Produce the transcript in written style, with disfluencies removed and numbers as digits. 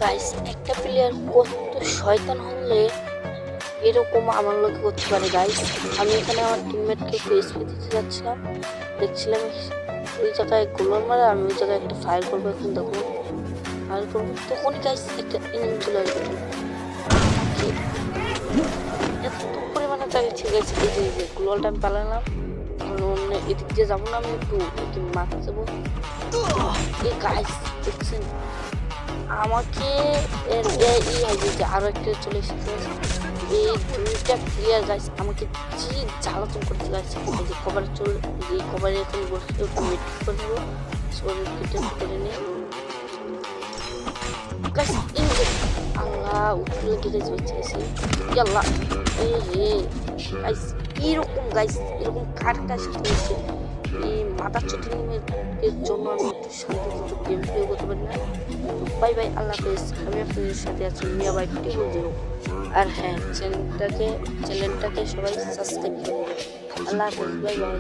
Guys একটা player কত শয়তান হলে এরকম আমার লোকে করতে পারে গাইস। আমি এখানে আমার টিমমেটকে এসপি দিতে যাচ্ছিলাম, দেখছিলাম ওই জায়গায় গোলাম মারে, আমি ওই জায়গায় একটা ফায়ার করবো। এখন দেখুন ফায়ার করবো তখনই গাইস একটা এনিমি চলে আসবে। এত পরিমাণে চালিয়েছি গাইস, এই যে গ্লোয়ালটা আমি পালালাম। অন্য এদিক দিয়ে যাবো না, আমি একটু মারতে যাবো। এই গাইস দেখছেন আমাকে আরো একটা চলে এসেছে। এই দুইটা প্লেয়ার গাইস আমাকে যে জ্বালাতন করতে গাইছে। এই যে কভারে চলে, এই কভারে এখন বসে মিট করে নেবো, শরীর কেটে করে নিয়ে গাইস। এই যে আল্লাহ উঠলে গেলে বেঁচেছি আল্লাহ। এই রে গাইস এরকম গাইস এরকম কারটা শিখেছে এই মাথা চটির জন্য আমি একটু শান্তিতে গেম প্লে করতে পারি না। বাই বাই, আল্লাহ হাফেজ। আমি আপনাদের সাথে আছি মিয়া বাই টিভি। আর হ্যাঁ, চ্যানেলটাকে সবাই সাবস্ক্রাইব করবেন। আল্লাহ হাফেজ, বাই বাই।